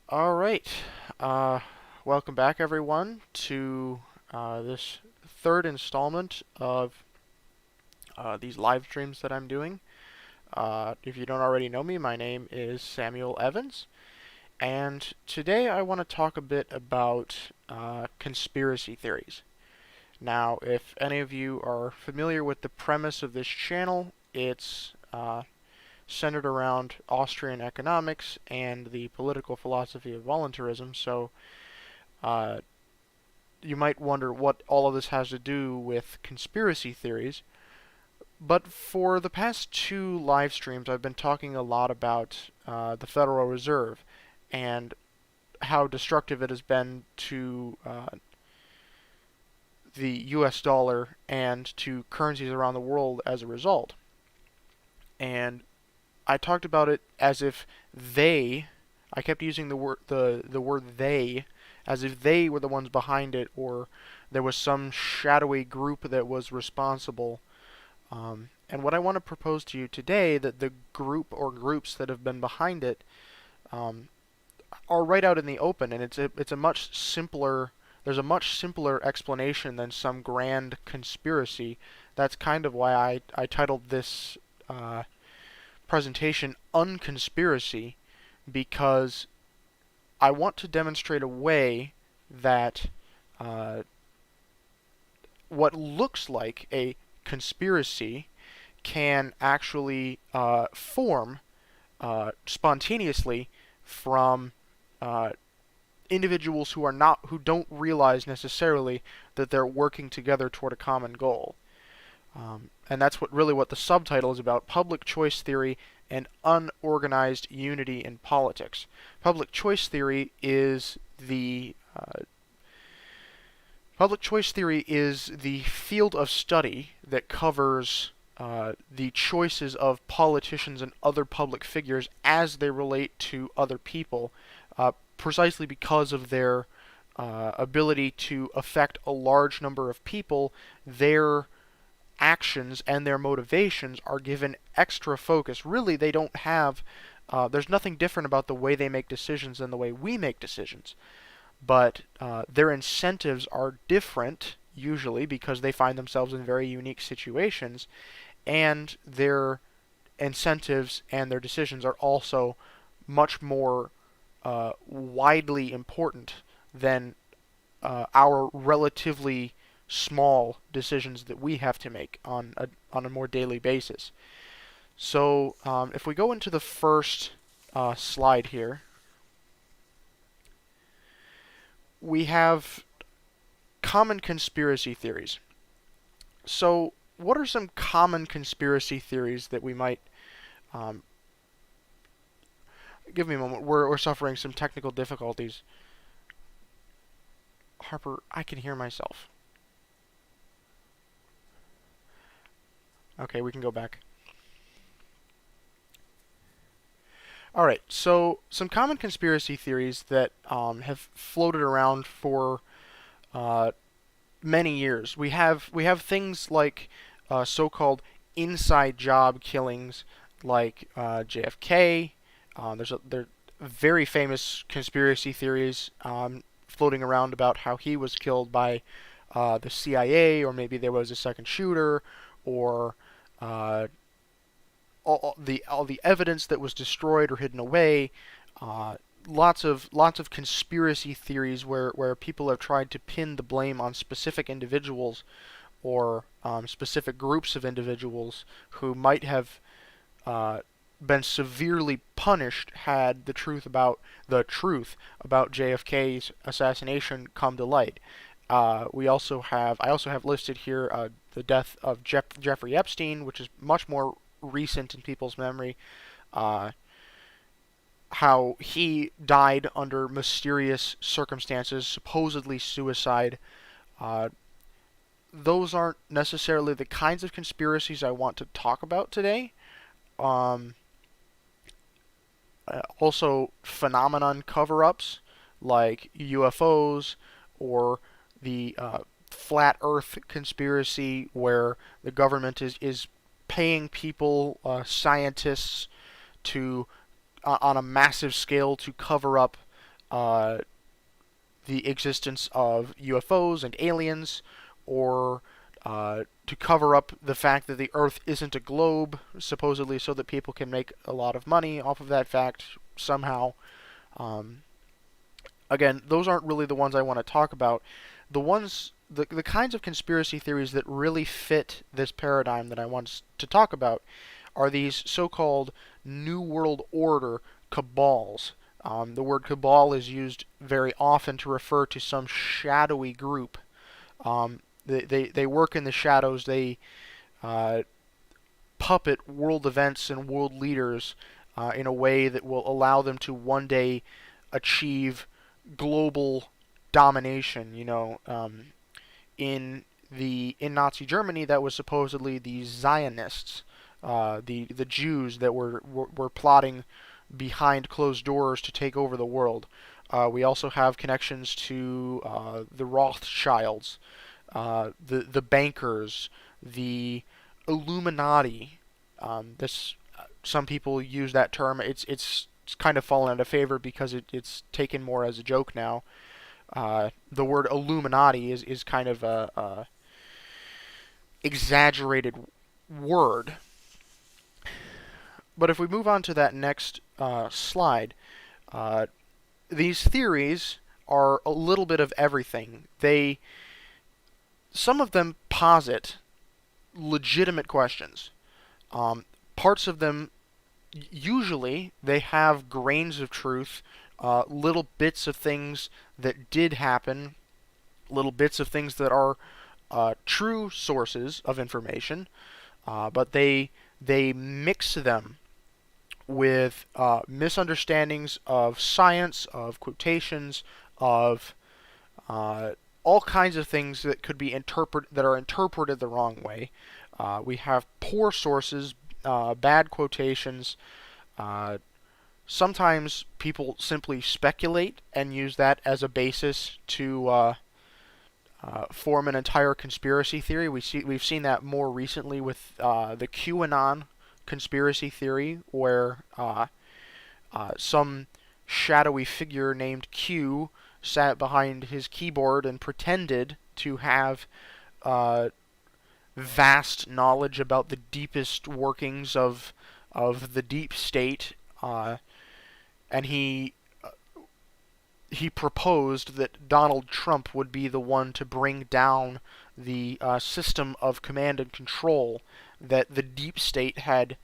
All right. Uh, Welcome back, everyone, to this third installment of these live streams that I'm doing. If you don't already know me, my name is Samuel Evans, and today I want to talk a bit about conspiracy theories. Now, if any of you are familiar with the premise of this channel, it's centered around Austrian economics and the political philosophy of voluntarism. So, uh, you might wonder what all of this has to do with conspiracy theories. But for the past two live streams, I've been talking a lot about the Federal Reserve and how destructive it has been to the US dollar and to currencies around the world as a result. And I talked about it as if I kept using the word they, as if they were the ones behind it, or there was some shadowy group that was responsible. And what I want to propose to you today, that the group or groups that have been behind it um, are right out in the open, and it's a much simpler. There's a much simpler explanation than some grand conspiracy. That's kind of why I titled this presentation Unconspiracy, because I want to demonstrate a way that uh, what looks like a conspiracy can actually form spontaneously from uh, individuals who don't realize necessarily that they're working together toward a common goal. And that's what the subtitle is about: public choice theory and unorganized unity in politics. Public choice theory is the Public choice theory is the field of study that covers the choices of politicians and other public figures as they relate to other people, precisely because of their ability to affect a large number of people. Their actions and their motivations are given extra focus. Really, they don't have, there's nothing different about the way they make decisions than the way we make decisions. But their incentives are different, usually, because they find themselves in very unique situations, and their incentives and their decisions are also much more widely important than our relatively small decisions that we have to make on a more daily basis. So if we go into the first slide here, we have common conspiracy theories. So what are some common conspiracy theories that we might um, give me a moment. We're suffering some technical difficulties. Harper, I can hear myself. Okay, we can go back. Alright, so some common conspiracy theories that have floated around for uh, many years. We have things like so-called inside job killings, like JFK. There are very famous conspiracy theories floating around about how he was killed by the CIA, or maybe there was a second shooter, or uh, all the evidence that was destroyed or hidden away. Uh, lots of conspiracy theories where people have tried to pin the blame on specific individuals, or specific groups of individuals who might have uh, been severely punished had the truth about JFK's assassination come to light. I also have listed here the death of Jeffrey Epstein, which is much more recent in people's memory. Uh, how he died under mysterious circumstances, supposedly suicide. Uh, those aren't necessarily the kinds of conspiracies I want to talk about today. Um, Also, phenomenon cover-ups like UFOs, or the flat Earth conspiracy, where the government is paying people, scientists, to on a massive scale to cover up uh, the existence of UFOs and aliens, or to cover up the fact that the Earth isn't a globe, supposedly so that people can make a lot of money off of that fact somehow. Um, Again, those aren't really the ones I want to talk about. The kinds of conspiracy theories that really fit this paradigm that I want to talk about are these so-called New World Order cabals. The word cabal is used very often to refer to some shadowy group. They work in the shadows. They uh, puppet world events and world leaders in a way that will allow them to one day achieve global domination. In Nazi Germany, that was supposedly the Zionists, the Jews that were plotting behind closed doors to take over the world. We also have connections to the Rothschilds, the bankers, the Illuminati. This Some people use that term. It's kind of fallen out of favor because it's taken more as a joke now. The word Illuminati is kind of a exaggerated word. But if we move on to that next slide, uh, these theories are a little bit of everything. Some of them posit legitimate questions. Parts of them, usually, they have grains of truth, little bits of things that did happen, little bits of things that are true sources of information, but they mix them with misunderstandings of science, of quotations, of all kinds of things that could be that are interpreted the wrong way. We have poor sources, bad quotations. Sometimes people simply speculate and use that as a basis to form an entire conspiracy theory. We've seen that more recently with the QAnon conspiracy theory, where some shadowy figure named Q sat behind his keyboard and pretended to have vast knowledge about the deepest workings of the deep state, and he proposed that Donald Trump would be the one to bring down the system of command and control that the deep state had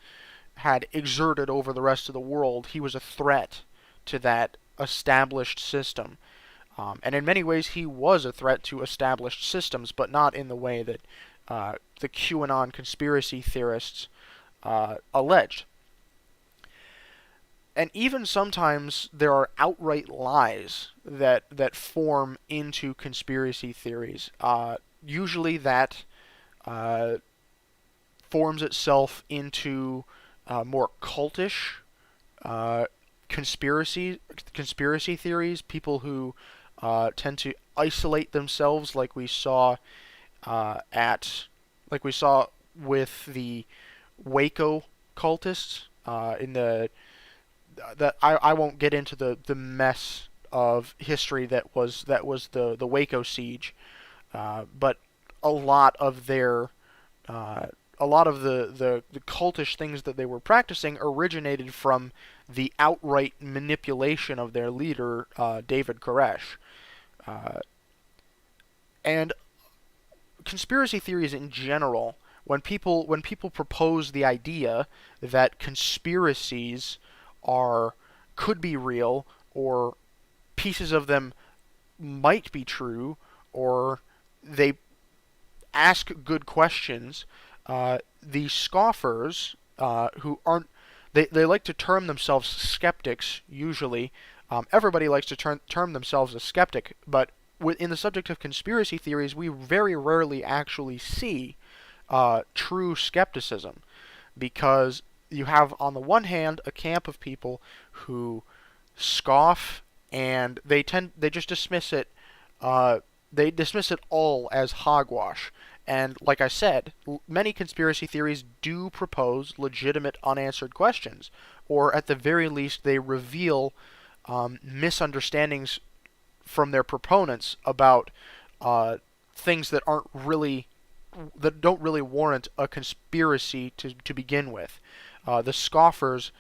exerted over the rest of the world. He was a threat to that established system. And in many ways, he was a threat to established systems, but not in the way that the QAnon conspiracy theorists alleged. And even sometimes there are outright lies that form into conspiracy theories. Usually that forms itself into more cultish conspiracy theories. People who tend to isolate themselves, like we saw with the Waco cultists in the that I won't get into the mess of history that was the Waco siege, but a lot of their the cultish things that they were practicing originated from the outright manipulation of their leader, David Koresh. And conspiracy theories in general, when people propose the idea that conspiracies could be real, or pieces of them might be true, or they ask good questions, the scoffers, who aren't, they like to term themselves skeptics, usually. Everybody likes to term themselves a skeptic, but in the subject of conspiracy theories, we very rarely actually see true skepticism, because you have, on the one hand, a camp of people who scoff, and they just dismiss it. They dismiss it all as hogwash. And like I said, many conspiracy theories do propose legitimate unanswered questions, or at the very least, they reveal misunderstandings from their proponents about uh, things that don't really warrant a conspiracy to begin with. The scoffers,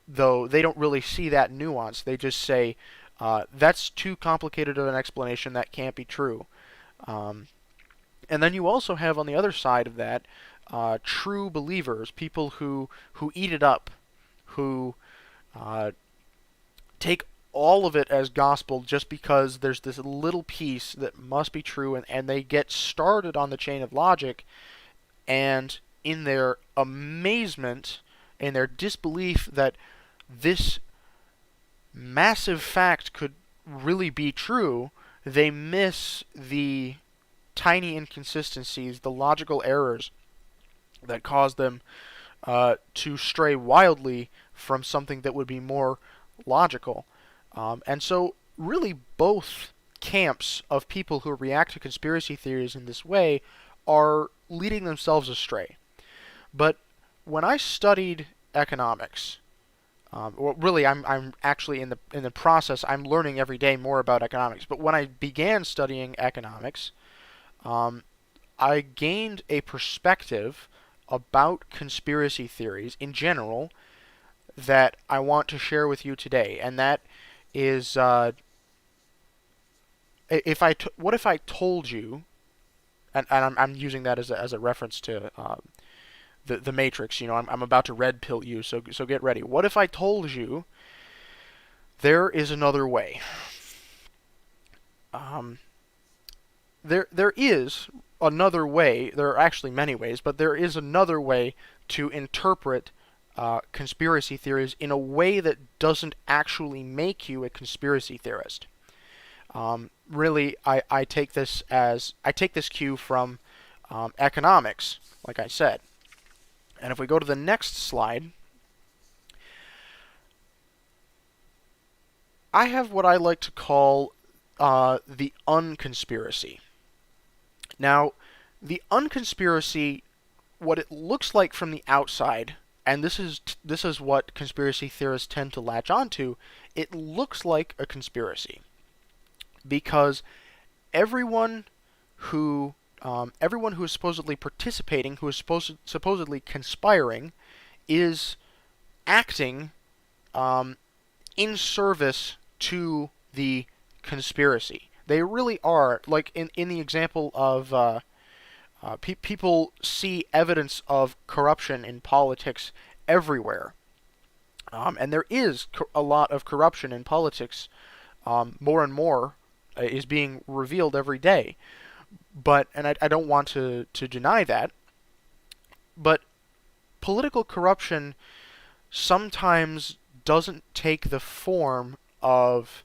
though, they don't really see that nuance. They just say, that's too complicated of an explanation, that can't be true. Um, and then you also have on the other side of that, true believers, people who eat it up, who uh, take all of it as gospel just because there's this little piece that must be true, and they get started on the chain of logic, and in their amazement and their disbelief that this massive fact could really be true, they miss the tiny inconsistencies, the logical errors that cause them to stray wildly from something that would be more logical. And so, really, both camps of people who react to conspiracy theories in this way are leading themselves astray. But when I studied economics, well, really, I'm actually in the process. I'm learning every day more about economics. But when I began studying economics, I gained a perspective about conspiracy theories in general that I want to share with you today, and that is, what if I told you, and I'm using that as a reference to the Matrix. You know, I'm about to red pill you, so get ready. What if I told you there is another way? There is another way. There are actually many ways, but there is another way to interpret conspiracy theories in a way that doesn't actually make you a conspiracy theorist. Really, I take this cue from economics, like I said. And if we go to the next slide, I have what I like to call the Unconspiracy. Now, the Unconspiracy, what it looks like from the outside, and this is what conspiracy theorists tend to latch onto, it looks like a conspiracy because everyone who is supposedly participating, who is supposedly conspiring, is acting in service to the conspiracy. They really are, like in the example of people see evidence of corruption in politics everywhere. And there is a lot of corruption in politics. More and more is being revealed every day. And I don't want to deny that. But political corruption sometimes doesn't take the form of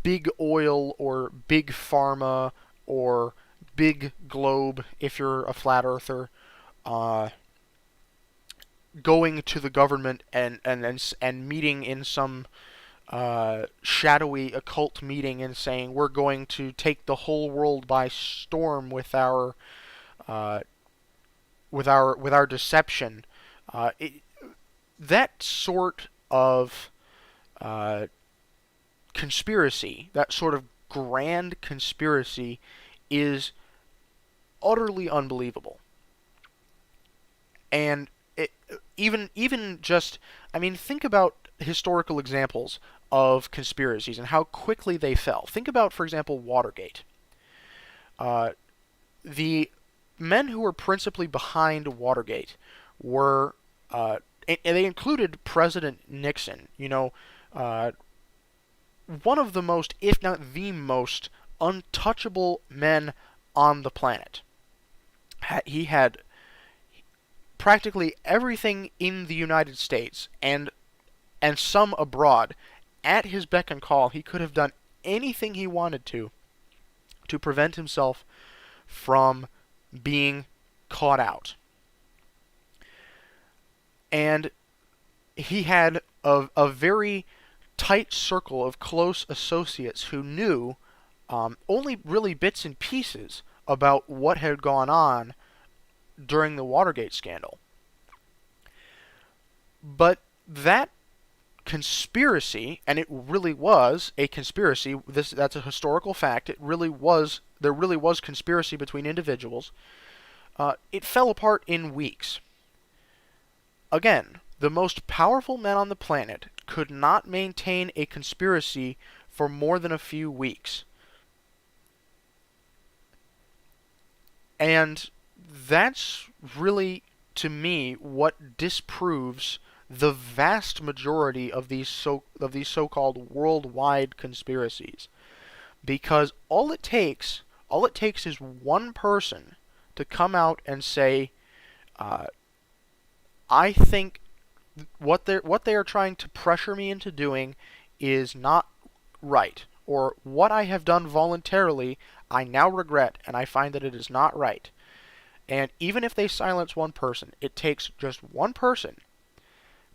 big oil or big pharma or big globe, if you're a flat earther, going to the government and meeting in some shadowy occult meeting and saying we're going to take the whole world by storm with our deception. That sort of conspiracy, that sort of grand conspiracy, is utterly unbelievable. And even just, I mean, think about historical examples of conspiracies and how quickly they fell. Think about, for example, Watergate. The men who were principally behind Watergate were, and they included President Nixon. You know, one of the most, if not the most, untouchable men on the planet. He had practically everything in the United States and some abroad at his beck and call. He could have done anything he wanted to prevent himself from being caught out. And he had a very tight circle of close associates who knew only really bits and pieces about what had gone on during the Watergate scandal. But that conspiracy, and it really was a conspiracy. That's a historical fact. There really was conspiracy between individuals. It fell apart in weeks. Again, the most powerful men on the planet could not maintain a conspiracy for more than a few weeks. And that's really, to me, what disproves the vast majority of these so-called worldwide conspiracies. Because all it takes is one person to come out and say, I think what they are trying to pressure me into doing is not right, or what I have done voluntarily I now regret, and I find that it is not right. And even if they silence one person, it takes just one person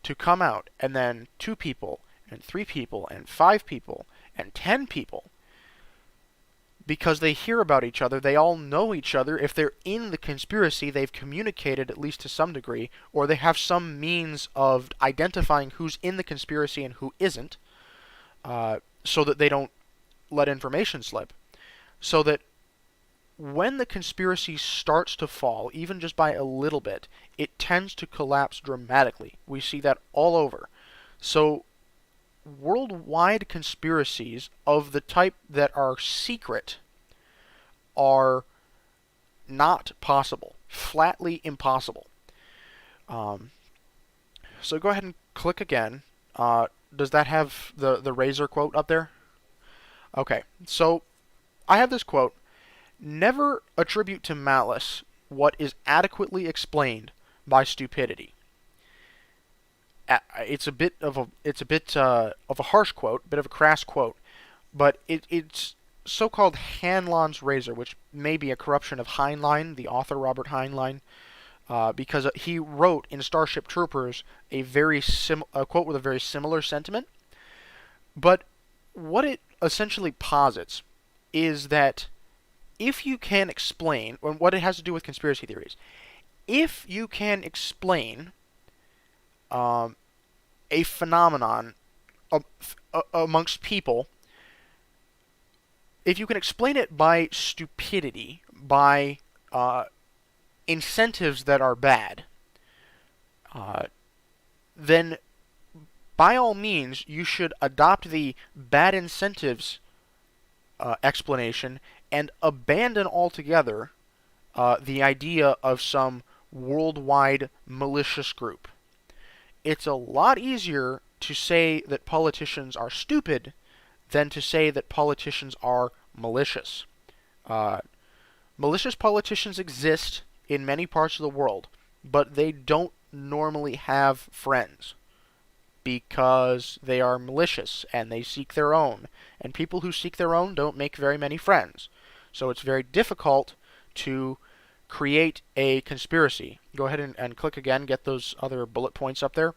to come out, and then 2 people, and 3 people, and 5 people, and 10 people, because they hear about each other, they all know each other. If they're in the conspiracy, they've communicated at least to some degree, or they have some means of identifying who's in the conspiracy and who isn't, so that they don't let information slip. So that when the conspiracy starts to fall, even just by a little bit, it tends to collapse dramatically. We see that all over. So worldwide conspiracies of the type that are secret are not possible. Flatly impossible. So go ahead and click again. Does that have the Razor quote up there? Okay, so I have this quote: "Never attribute to malice what is adequately explained by stupidity." It's a bit of a harsh quote, bit of a crass quote, but it's so-called Hanlon's razor, which may be a corruption of Heinlein, the author Robert Heinlein, because he wrote in Starship Troopers a quote with a very similar sentiment. But what it essentially posits is that if you can explain, or what it has to do with conspiracy theories, if you can explain a phenomenon amongst people, if you can explain it by stupidity, by incentives that are bad, then by all means you should adopt the bad incentives explanation and abandon altogether the idea of some worldwide malicious group. It's a lot easier to say that politicians are stupid than to say that politicians are malicious. Malicious politicians exist in many parts of the world, but they don't normally have friends because they are malicious and they seek their own. And people who seek their own don't make very many friends. So it's very difficult to create a conspiracy. Go ahead and click again, get those other bullet points up there.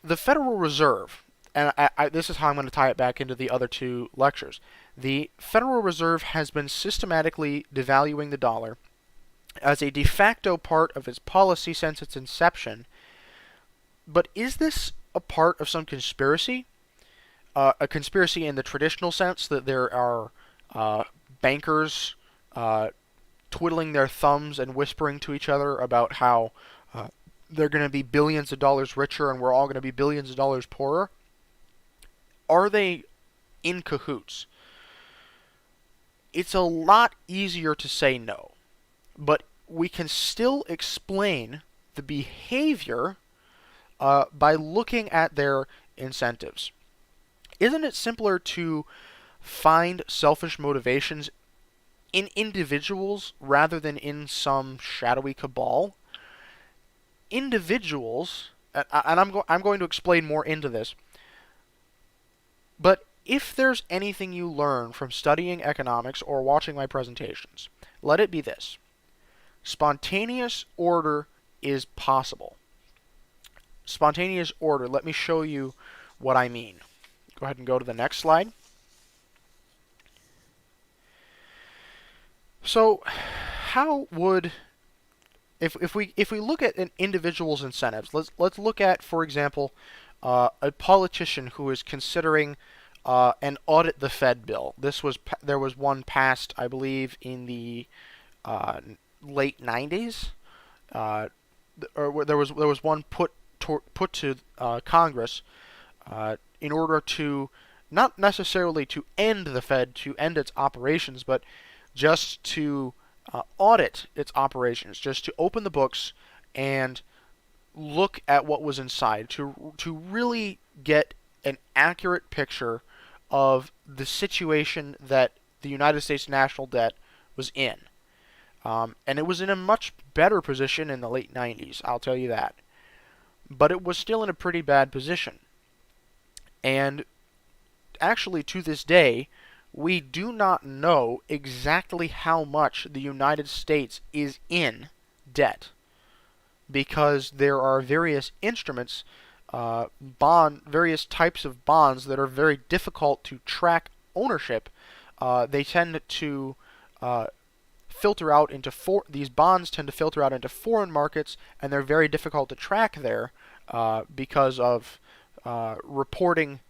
The Federal Reserve, and this is how I'm going to tie it back into the other 2 lectures. The Federal Reserve has been systematically devaluing the dollar as a de facto part of its policy since its inception. But is this a part of some conspiracy? A conspiracy in the traditional sense that there are bankers twiddling their thumbs and whispering to each other about how they're going to be billions of dollars richer and we're all going to be billions of dollars poorer? Are they in cahoots? It's a lot easier to say no, but we can still explain the behavior by looking at their incentives. Isn't it simpler to find selfish motivations in individuals rather than in some shadowy cabal? Individuals, and I'm going to explain more into this, but if there's anything you learn from studying economics or watching my presentations, let it be this: spontaneous order is possible. Spontaneous order, let me show you what I mean. Go ahead and go to the next slide. So, how would if we look at an individual's incentives, let's look at, for example, a politician who is considering an audit the Fed bill. There was one passed, I believe, in the uh, late 90s, or there was one put to Congress in order to not necessarily to end the Fed, to end its operations, but just to audit its operations, just to open the books and look at what was inside, to really get an accurate picture of the situation that the United States national debt was in. And it was in a much better position in the late 90s, I'll tell you that. But it was still in a pretty bad position. And actually, to this day, we do not know exactly how much the United States is in debt, because there are various instruments, various types of bonds that are very difficult to track ownership. They tend to filter out into these bonds tend to filter out into foreign markets, and they're very difficult to track there because of reporting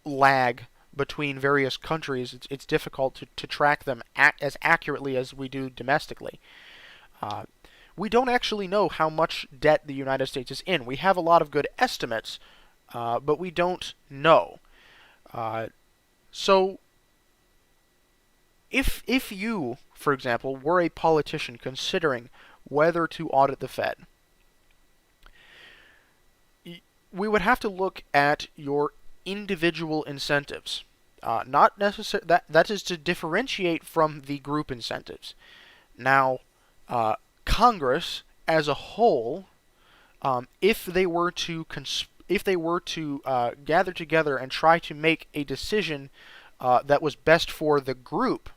lag between various countries. It's difficult to track them as accurately as we do domestically. We don't actually know how much debt the United States is in. We have a lot of good estimates, but we don't know. So, if you, for example, were a politician considering whether to audit the Fed, we would have to look at your individual incentives. Not necessarily that is to differentiate from the group incentives. Now, Congress as a whole, if they were to gather together and try to make a decision that was best for the group,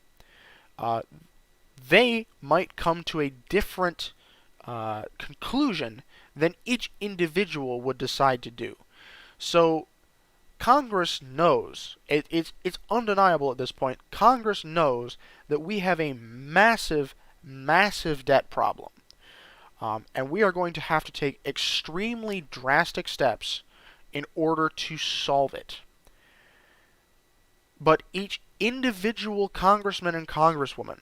they might come to a different conclusion than each individual would decide to do. So Congress knows, it's undeniable at this point, Congress knows that we have a massive debt problem. And we are going to have to take extremely drastic steps in order to solve it. But each individual congressman and congresswoman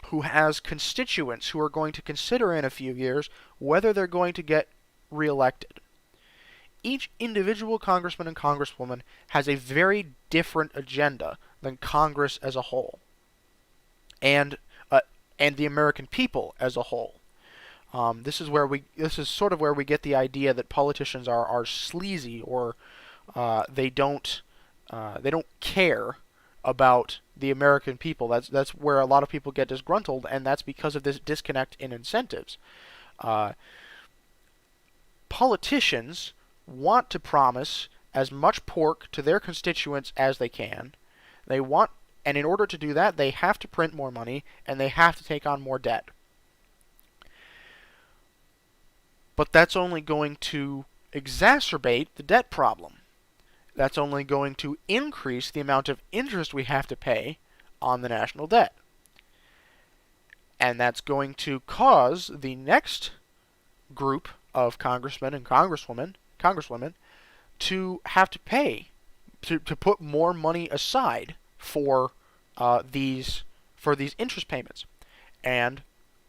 who has constituents who are going to consider in a few years whether they're going to get reelected, each individual congressman and congresswoman has a very different agenda than Congress as a whole, and the American people as a whole. This is sort of where we get the idea that politicians are sleazy, or they don't care about the American people. That's where a lot of people get disgruntled, and that's because of this disconnect in incentives. Politicians want to promise as much pork to their constituents as they can. And in order to do that, they have to print more money, and they have to take on more debt. But that's only going to exacerbate the debt problem. That's only going to increase the amount of interest we have to pay on the national debt. And that's going to cause the next group of congressmen and congresswomen to have to pay, to put more money aside for these interest payments. And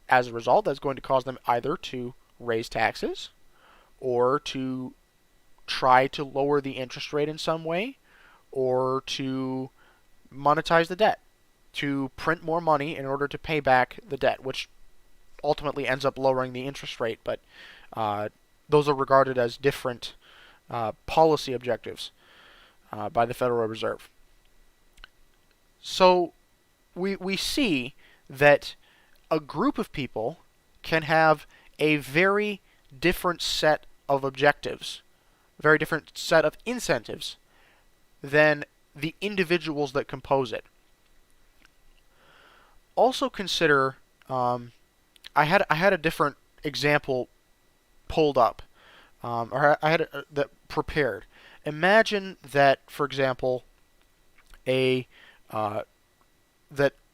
as a result, that's going to cause them either to raise taxes, or to try to lower the interest rate in some way, or to monetize the debt, to print more money in order to pay back the debt, which ultimately ends up lowering the interest rate. But those are regarded as different policy objectives by the Federal Reserve. So we see that a group of people can have a very different set of objectives, very different set of incentives than the individuals that compose it. Also consider, I had a different example pulled up, or I had that prepared. Imagine that, for example, that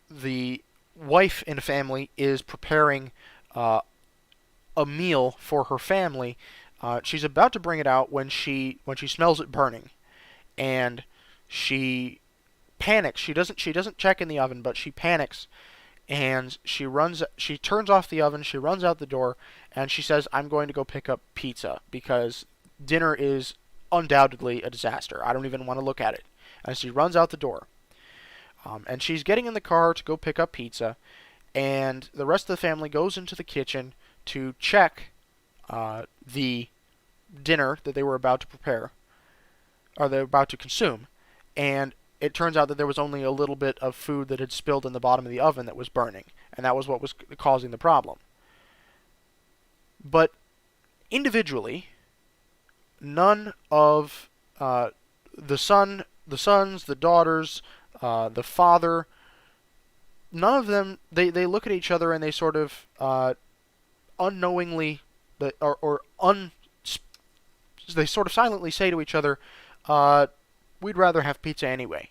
the wife in a family is preparing uh, a meal for her family. She's about to bring it out when she smells it burning, and she panics. She doesn't check in the oven, but she panics, and she turns off the oven, she runs out the door, and she says, "I'm going to go pick up pizza because dinner is undoubtedly a disaster. I don't even want to look at it." And she runs out the door. And she's getting in the car to go pick up pizza, and the rest of the family goes into the kitchen to check the dinner that they were about to prepare, or they're about to consume, and it turns out that there was only a little bit of food that had spilled in the bottom of the oven that was burning, and that was what was causing the problem. But individually, none of the sons, the daughters, the father, none of them, they look at each other and they sort of unknowingly, they sort of silently say to each other, "We'd rather have pizza anyway."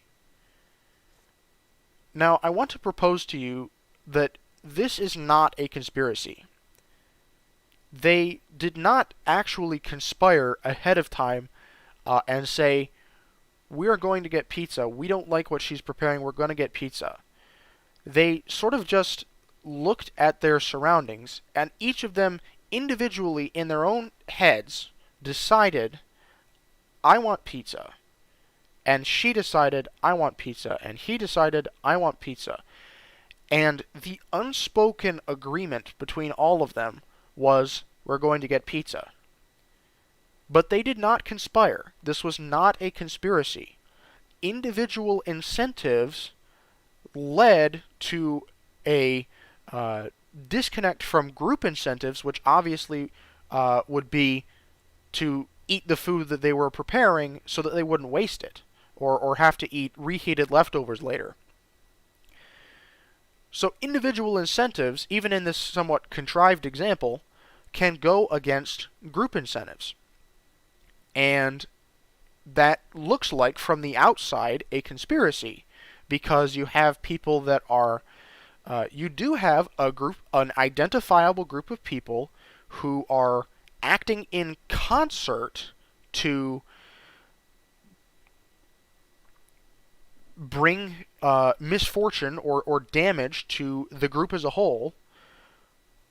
Now, I want to propose to you that this is not a conspiracy. They did not actually conspire ahead of time and say, "We're going to get pizza. We don't like what she's preparing. We're going to get pizza." They sort of just looked at their surroundings, and each of them individually in their own heads decided, "I want pizza." And she decided, "I want pizza." And he decided, "I want pizza." And the unspoken agreement between all of them was, "We're going to get pizza." But they did not conspire. This was not a conspiracy. Individual incentives led to a disconnect from group incentives, which obviously would be to eat the food that they were preparing so that they wouldn't waste it, or have to eat reheated leftovers later. So individual incentives, even in this somewhat contrived example, can go against group incentives. And that looks like, from the outside, a conspiracy, because you have people that are, you do have an identifiable group of people who are acting in concert to bring misfortune or damage to the group as a whole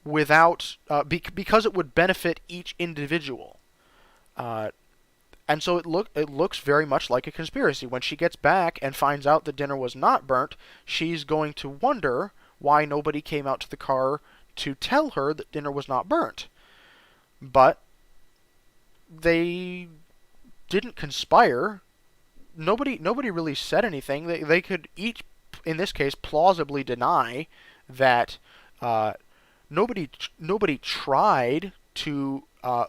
without because it would benefit each individual. And so it looks very much like a conspiracy. When she gets back and finds out the dinner was not burnt, she's going to wonder why nobody came out to the car to tell her that dinner was not burnt. But they didn't conspire. Nobody really said anything. They could each, in this case, plausibly deny that nobody tried to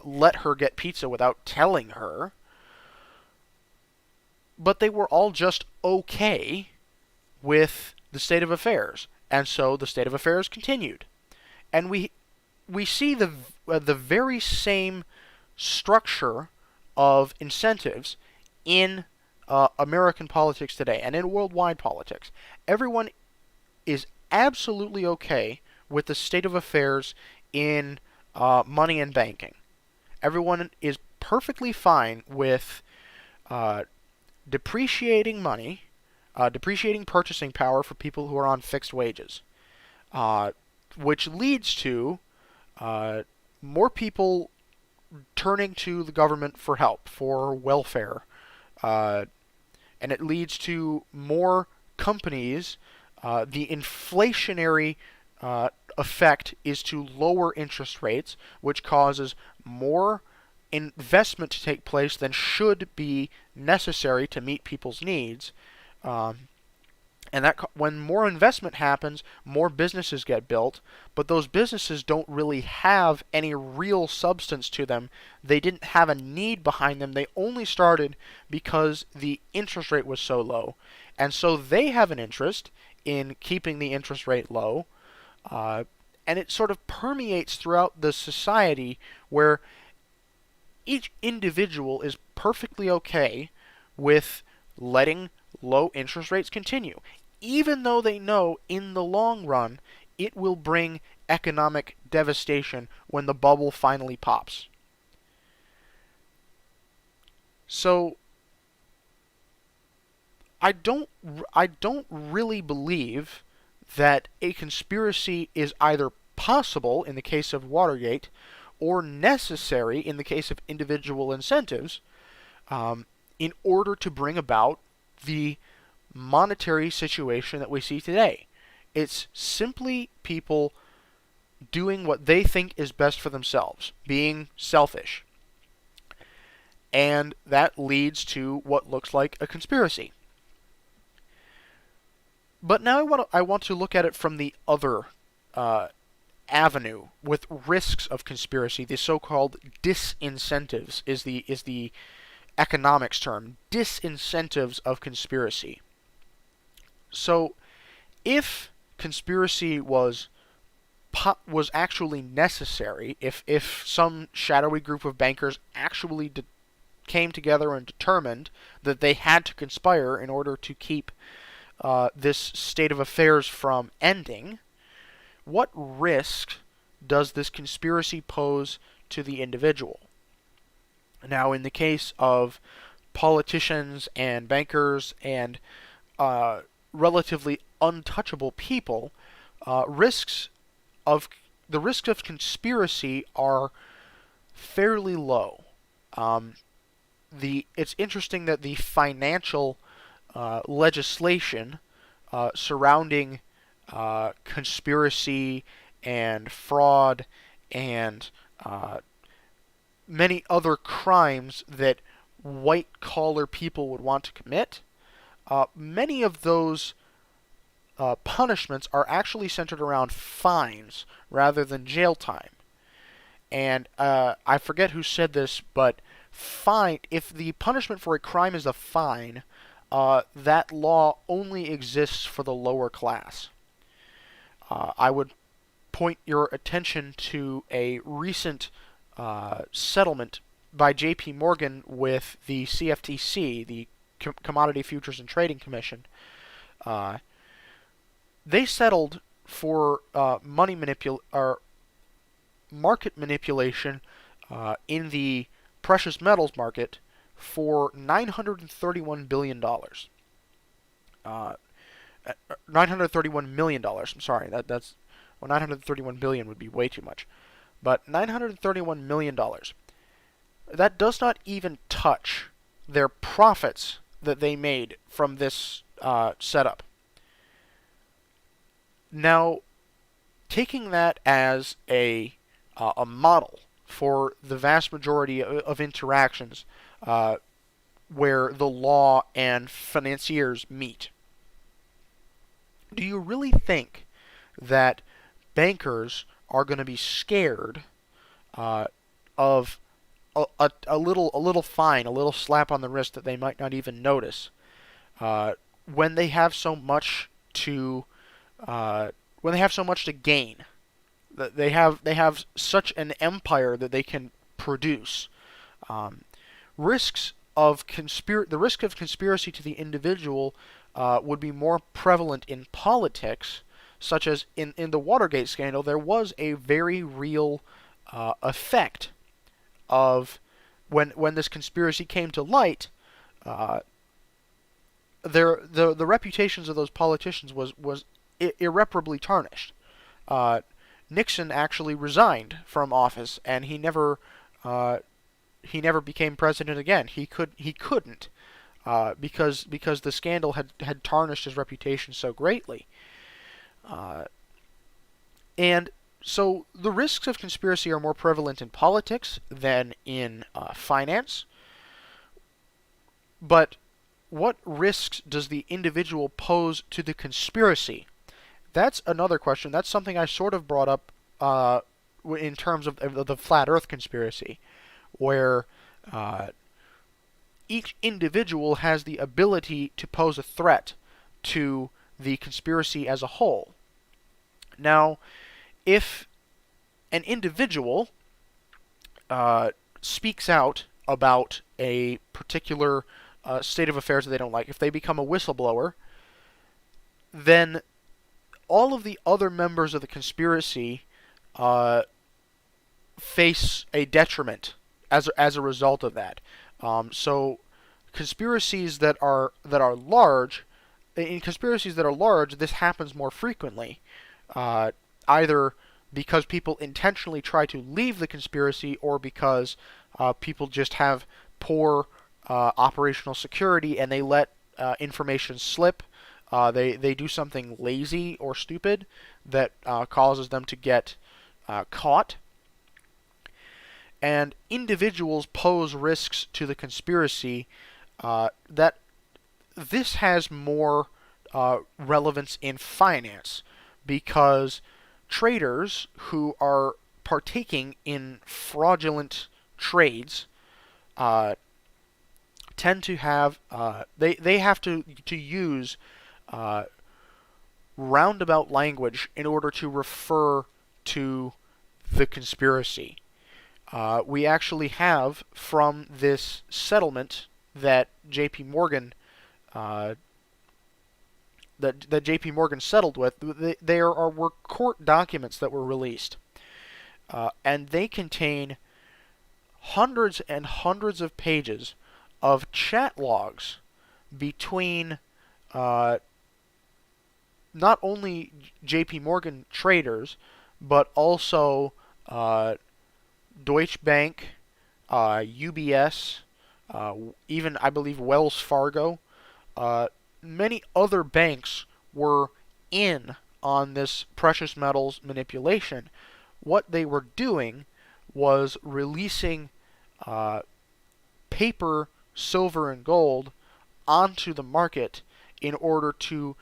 let her get pizza without telling her. But they were all just okay with the state of affairs, and so the state of affairs continued. And we see the very same structure of incentives in American politics today and in worldwide politics. Everyone is absolutely okay with the state of affairs in money and banking. Everyone is perfectly fine with depreciating money, depreciating purchasing power for people who are on fixed wages, which leads to more people turning to the government for help, for welfare, and it leads to more companies. The inflationary effect is to lower interest rates, which causes more investment to take place than should be necessary to meet people's needs. And that when more investment happens, more businesses get built, but those businesses don't really have any real substance to them. They didn't have a need behind them. They only started because the interest rate was so low. And so they have an interest in keeping the interest rate low. And it sort of permeates throughout the society where each individual is perfectly okay with letting low interest rates continue, even though they know in the long run it will bring economic devastation when the bubble finally pops. So I don't really believe that a conspiracy is either possible in the case of Watergate or necessary in the case of individual incentives in order to bring about the monetary situation that we see today. It's simply people doing what they think is best for themselves, being selfish. And that leads to what looks like a conspiracy. But now I want to look at it from the other avenue with risks of conspiracy. The so-called disincentives is the economics term. Disincentives of conspiracy. So, if conspiracy was actually necessary, if some shadowy group of bankers actually came together and determined that they had to conspire in order to keep this state of affairs from ending, what risk does this conspiracy pose to the individual? Now, in the case of politicians and bankers and relatively untouchable people, risks of the risks of conspiracy are fairly low. It's interesting that the financial legislation surrounding conspiracy and fraud and many other crimes that white-collar people would want to commit, many of those punishments are actually centered around fines rather than jail time. And I forget who said this, but if the punishment for a crime is a fine, that law only exists for the lower class. I would point your attention to a recent settlement by J.P. Morgan with the CFTC, the Commodity Futures and Trading Commission. They settled for market manipulation in the precious metals market for $931 billion. $931 million. I'm sorry, that's 931 billion would be way too much. But $931 million. That does not even touch their profits that they made from this setup. Now, taking that as a model for the vast majority of interactions where the law and financiers meet, do you really think that bankers are going to be scared of a little fine, a little slap on the wrist that they might not even notice, when they have so much to gain? They have such an empire that they can produce. The risk of conspiracy to the individual would be more prevalent in politics, such as in the Watergate scandal. There was a very real effect of when this conspiracy came to light. The reputations of those politicians was irreparably tarnished. Nixon actually resigned from office, and he never became president again. He couldn't because the scandal had tarnished his reputation so greatly. And so the risks of conspiracy are more prevalent in politics than in finance. But what risks does the individual pose to the conspiracy? That's another question. That's something I sort of brought up in terms of the flat Earth conspiracy, where each individual has the ability to pose a threat to the conspiracy as a whole. Now, if an individual speaks out about a particular state of affairs that they don't like, if they become a whistleblower, then all of the other members of the conspiracy uh, face a detriment as a result of that. So conspiracies that are large, in conspiracies that are large, this happens more frequently, either because people intentionally try to leave the conspiracy, or because people just have poor operational security and they let information slip. They do something lazy or stupid that causes them to get caught. And individuals pose risks to the conspiracy that this has more relevance in finance, because traders who are partaking in fraudulent trades uh, tend to have they have to use uh, roundabout language in order to refer to the conspiracy. We actually have, from this settlement that J.P. Morgan uh, that J.P. Morgan settled with, there were court documents that were released, and they contain hundreds and hundreds of pages of chat logs between uh, not only J.P. Morgan traders, but also Deutsche Bank, UBS, even I believe Wells Fargo. Many other banks were in on this precious metals manipulation. What they were doing was releasing uh, paper, silver, and gold onto the market in order to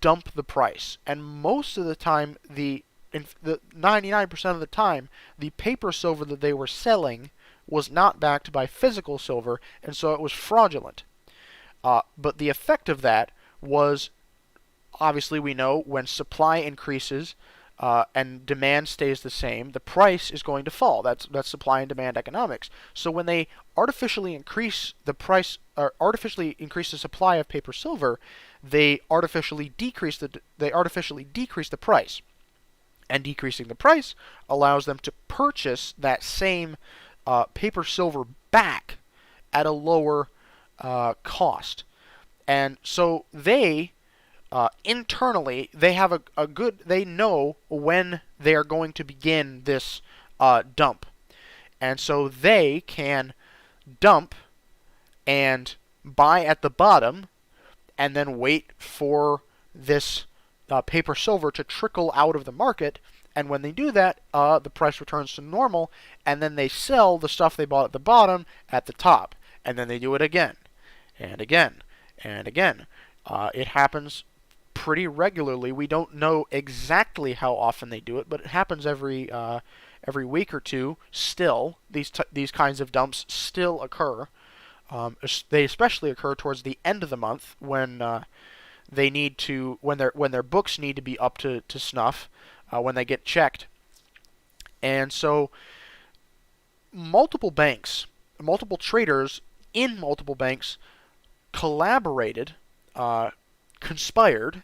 dump the price. And most of the time, the 99% of the time, the paper silver that they were selling was not backed by physical silver, and so it was fraudulent. But the effect of that was, obviously, we know when supply increases and demand stays the same, the price is going to fall. That's supply and demand economics. So when they artificially increase the price, or artificially increase the supply of paper silver, they artificially decrease the price. And decreasing the price allows them to purchase that same paper silver back at a lower cost. And so they internally, they have a good, they know when they are going to begin this dump. And so they can dump and buy at the bottom, and then wait for this paper silver to trickle out of the market. And when they do that, the price returns to normal, and then they sell the stuff they bought at the bottom at the top. And then they do it again, and again, and again. It happens pretty regularly. We don't know exactly how often they do it, but it happens every week or two. Still, these kinds of dumps still occur. They especially occur towards the end of the month, when they need to, when their books need to be up to snuff, when they get checked. And so multiple traders in multiple banks collaborated, conspired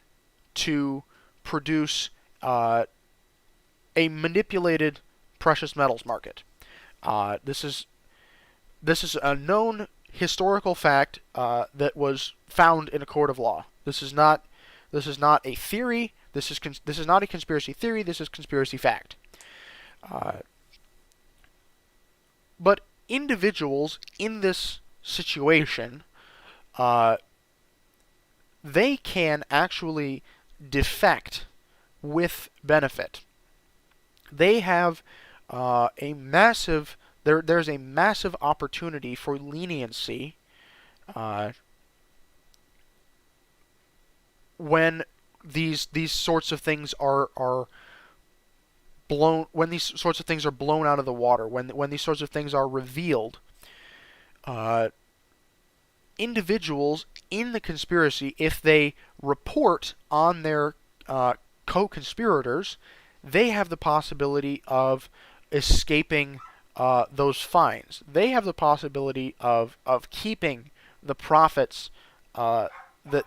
to produce a manipulated precious metals market. This is a known historical fact that was found in a court of law. This is not a theory. This is not a conspiracy theory. This is conspiracy fact. But individuals in this situation, they can actually defect with benefit. They have there's a massive opportunity for leniency when these sorts of things are blown, when these sorts of things are blown out of the water, when these sorts of things are revealed. Individuals in the conspiracy, if they report on their co-conspirators, they have the possibility of escaping those fines. They have the possibility of keeping the profits that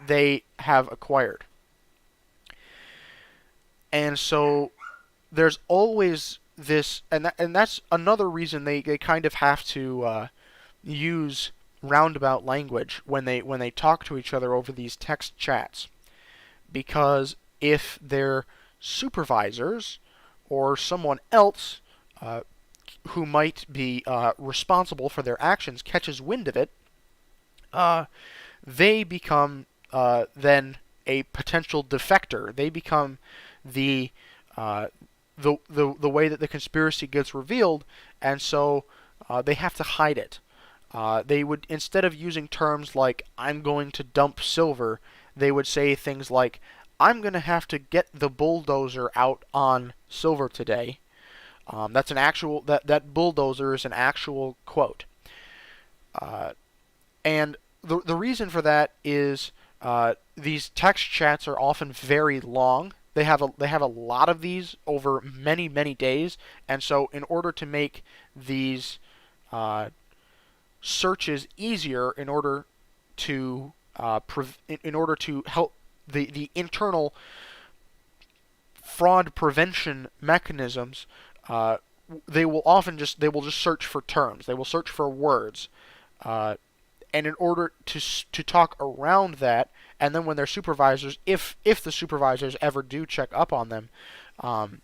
they have acquired. And so there's always this, and that's another reason they kind of have to use roundabout language when they talk to each other over these text chats, because if their supervisors or someone else uh, who might be responsible for their actions catches wind of it, uh, they become then a potential defector. They become the uh, the way that the conspiracy gets revealed, and so they have to hide it. They would, instead of using terms like "I'm going to dump silver," they would say things like "I'm going to have to get the bulldozer out on silver today." That's an actual that bulldozer is an actual quote, uh, and the reason for that is these text chats are often very long. They have a lot of these over many days, and so in order to make these uh, searches easier, in order to help the internal fraud prevention mechanisms, uh, they will just search for terms. They will search for words, and in order to talk around that, and then when their supervisors, if the supervisors ever do check up on them, um,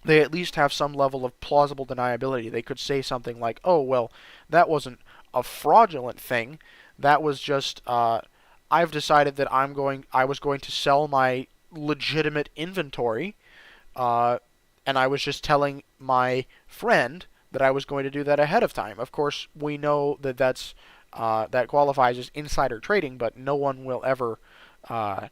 they at least have some level of plausible deniability. They could say something like, "Oh well, that wasn't a fraudulent thing. That was just I've decided that I was going to sell my legitimate inventory, uh, and I was just telling my friend that I was going to do that ahead of time." Of course, we know that that qualifies as insider trading, but no one will ever uh,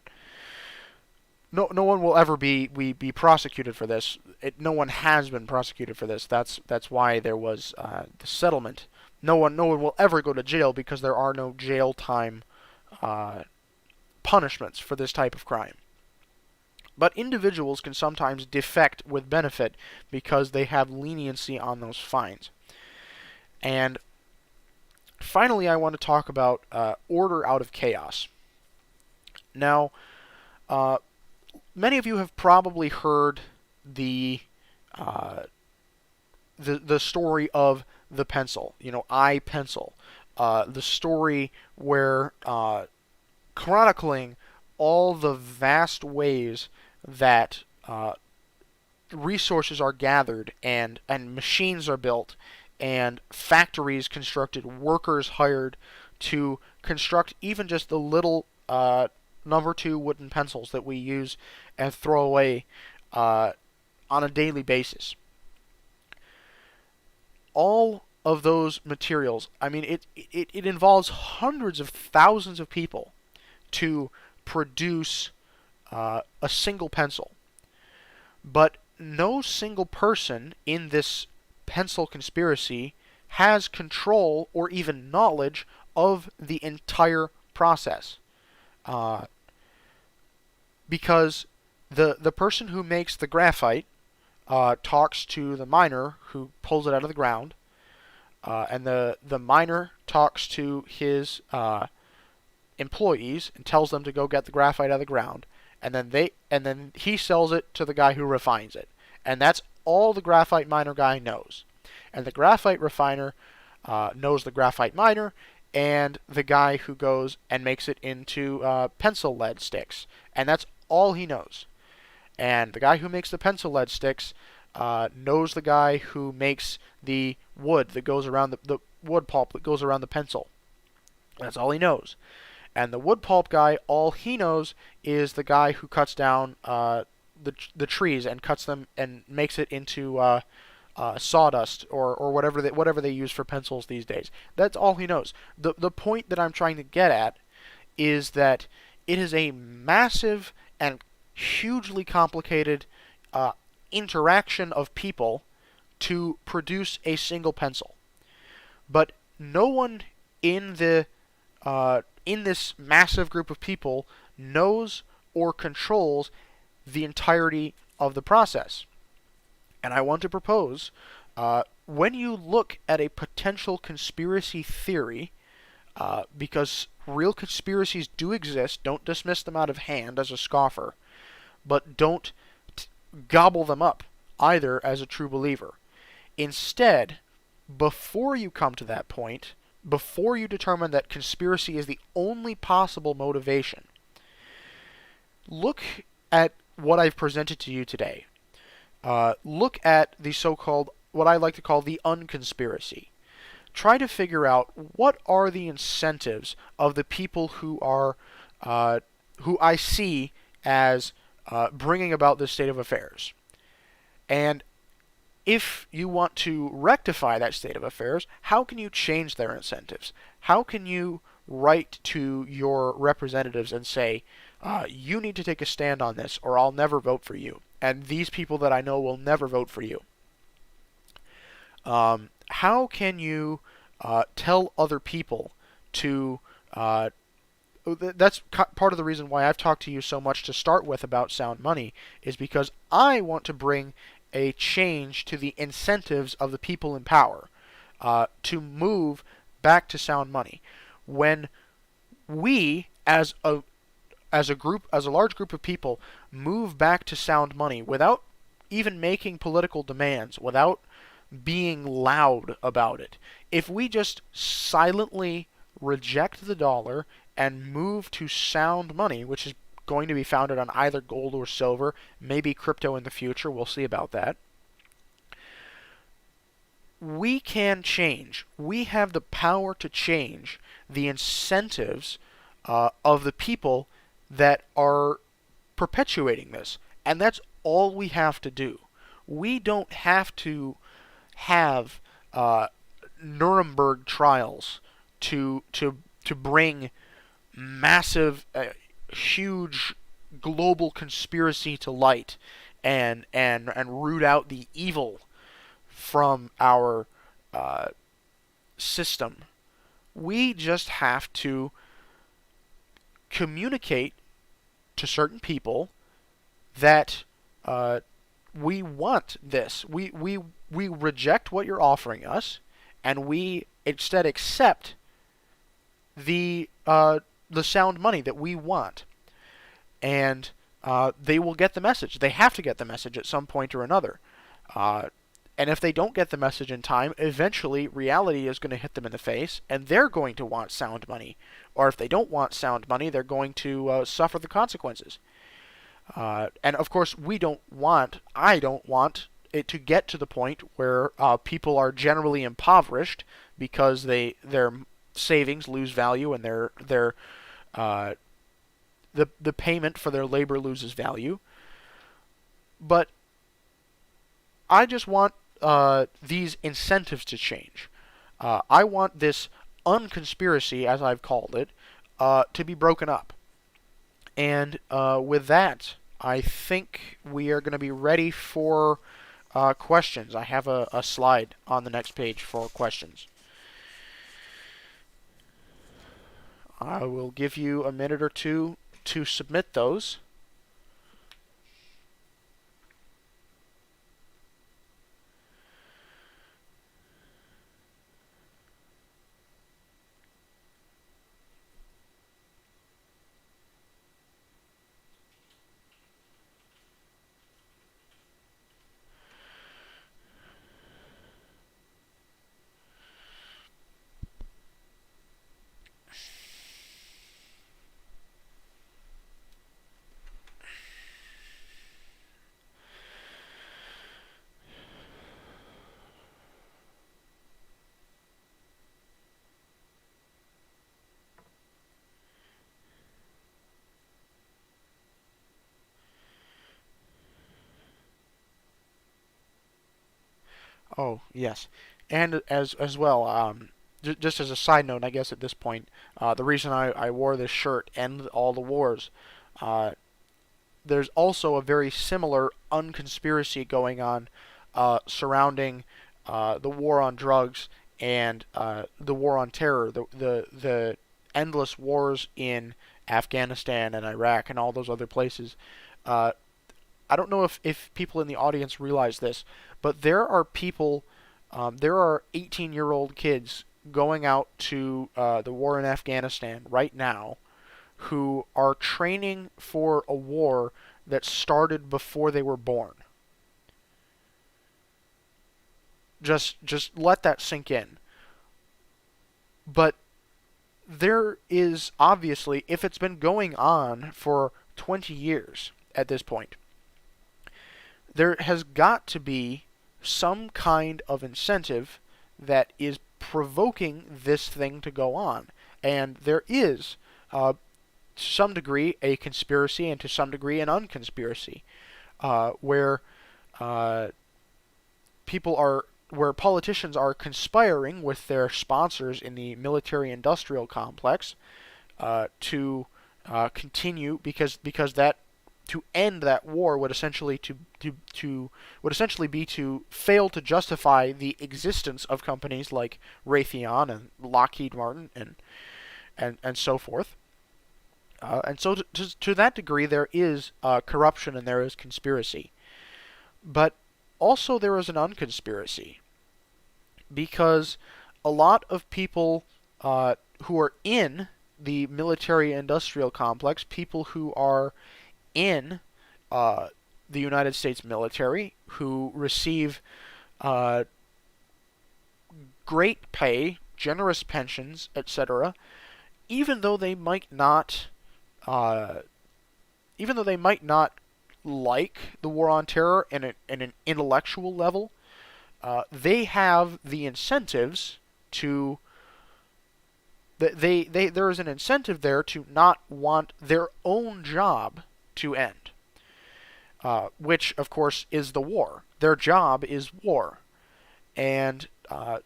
no one will ever be prosecuted for this. No one has been prosecuted for this. That's why there was the settlement. No one will ever go to jail because there are no jail time uh, punishments for this type of crime. But individuals can sometimes defect with benefit because they have leniency on those fines. And finally, I want to talk about order out of chaos. Now, uh, many of you have probably heard uh, the story of the pencil. You know, I pencil. The story where chronicling all the vast ways that resources are gathered and machines are built and factories constructed, workers hired to construct even just the little number 2 wooden pencils that we use and throw away on a daily basis. All of those materials, I mean, it involves hundreds of thousands of people to produce a single pencil. But no single person in this pencil conspiracy has control or even knowledge of the entire process. Uh, because the person who makes the graphite talks to the miner who pulls it out of the ground, and the miner talks to his employees and tells them to go get the graphite out of the ground, and then he sells it to the guy who refines it, and that's all the graphite miner guy knows. And the graphite refiner knows the graphite miner and the guy who goes and makes it into pencil lead sticks, and that's all he knows. And the guy who makes the pencil lead sticks knows the guy who makes the wood that goes around the wood pulp that goes around the pencil. That's all he knows. And the wood pulp guy, all he knows is the guy who cuts down the trees and cuts them and makes it into sawdust or whatever they use for pencils these days. That's all he knows. The point that I'm trying to get at is that it is a massive and hugely complicated interaction of people to produce a single pencil. But no one in this massive group of people knows or controls the entirety of the process. And I want to propose, when you look at a potential conspiracy theory, because real conspiracies do exist, don't dismiss them out of hand as a scoffer, but don't gobble them up either as a true believer. Instead, before you come to that point, before you determine that conspiracy is the only possible motivation, look at what I've presented to you today. Look at the so-called, what I like to call the Unconspiracy. Try to figure out what are the incentives of the people who I see as bringing about this state of affairs. And if you want to rectify that state of affairs, how can you change their incentives? How can you write to your representatives and say, you need to take a stand on this, or I'll never vote for you, and these people that I know will never vote for you? How can you tell other people to that's part of the reason why I've talked to you so much to start with about sound money, is because I want to bring a change to the incentives of the people in power to move back to sound money. When we, as a large group of people, move back to sound money without even making political demands, without being loud about it, if we just silently reject the dollar and move to sound money, which is going to be founded on either gold or silver, maybe crypto in the future, we'll see about that, we can change. We have the power to change the incentives of the people that are perpetuating this. And that's all we have to do. We don't have to have Nuremberg trials to bring massive, huge global conspiracy to light and root out the evil from our system. We just have to communicate to certain people that we want this. We reject what you're offering us, and we instead accept the sound money that we want. And they will get the message. They have to get the message at some point or another. And if they don't get the message in time, eventually reality is going to hit them in the face, and they're going to want sound money. Or if they don't want sound money, they're going to suffer the consequences. And of course, I don't want it to get to the point where people are generally impoverished because their savings lose value and the payment for their labor loses value. But I just want these incentives to change. I want this unconspiracy, as I've called it, to be broken up. And with that, I think we are going to be ready for questions. I have a slide on the next page for questions. I will give you a minute or two to submit those. Oh, yes. And as well, just as a side note, I guess at this point, the reason I wore this shirt, "End All the Wars," there's also a very similar unconspiracy going on surrounding the war on drugs and the war on terror, the endless wars in Afghanistan and Iraq and all those other places. I don't know if people in the audience realize this, but there are people, there are 18-year-old kids going out to the war in Afghanistan right now who are training for a war that started before they were born. Just let that sink in. But there is obviously, if it's been going on for 20 years at this point, there has got to be some kind of incentive that is provoking this thing to go on. And there is, to some degree, a conspiracy and to some degree an unconspiracy, where uh, where politicians are conspiring with their sponsors in the military-industrial complex to continue because that to end that war would essentially would essentially be to fail to justify the existence of companies like Raytheon and Lockheed Martin and so forth. And so to that degree, there is corruption and there is conspiracy. But also there is an unconspiracy, because a lot of people who are in the military-industrial complex, people who are in the United States military, who receive great pay, generous pensions, etc., even though they might not, even though they might not like the war on terror in an intellectual level, they have the incentives to. There is an incentive there to not want their own job to end, which of course is the war. Their job is war, and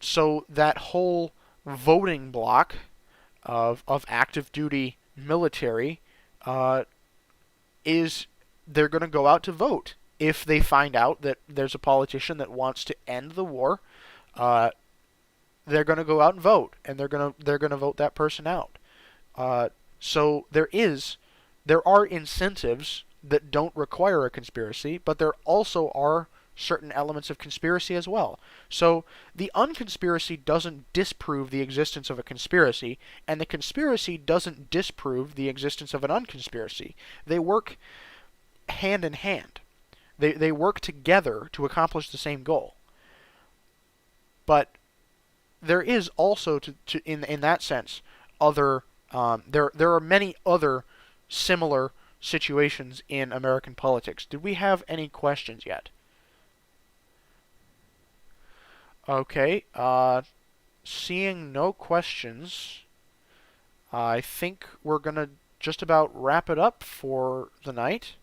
so that whole voting block of active duty military is they're going to go out to vote if they find out that there's a politician that wants to end the war. They're going to go out and vote, and they're going to vote that person out. So there are incentives that don't require a conspiracy, but there also are certain elements of conspiracy as well. So the unconspiracy doesn't disprove the existence of a conspiracy, and the conspiracy doesn't disprove the existence of an unconspiracy. They work hand in hand. They work together to accomplish the same goal. But there is also, in that sense, other there are many other similar situations in American politics. Did we have any questions yet? Okay, seeing no questions, I think we're gonna just about wrap it up for the night.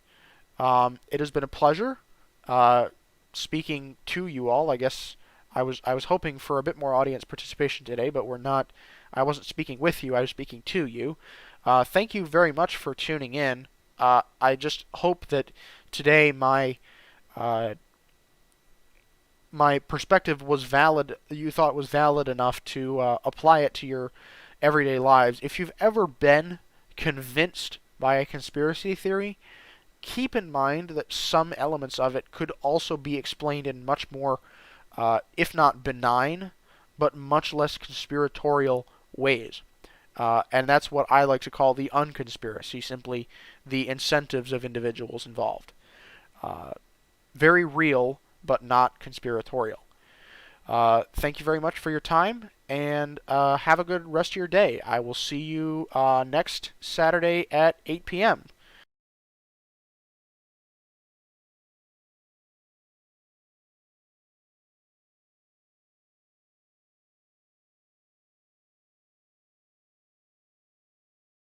It has been a pleasure speaking to you all. I guess I was hoping for a bit more audience participation today, but we're not. I wasn't speaking with you. I was speaking to you. Thank you very much for tuning in. I just hope that today my perspective was valid. You thought was valid enough to apply it to your everyday lives. If you've ever been convinced by a conspiracy theory, keep in mind that some elements of it could also be explained in much more, if not benign, but much less conspiratorial ways. And that's what I like to call the unconspiracy, simply the incentives of individuals involved. Very real, but not conspiratorial. Thank you very much for your time, and have a good rest of your day. I will see you next Saturday at 8 p.m.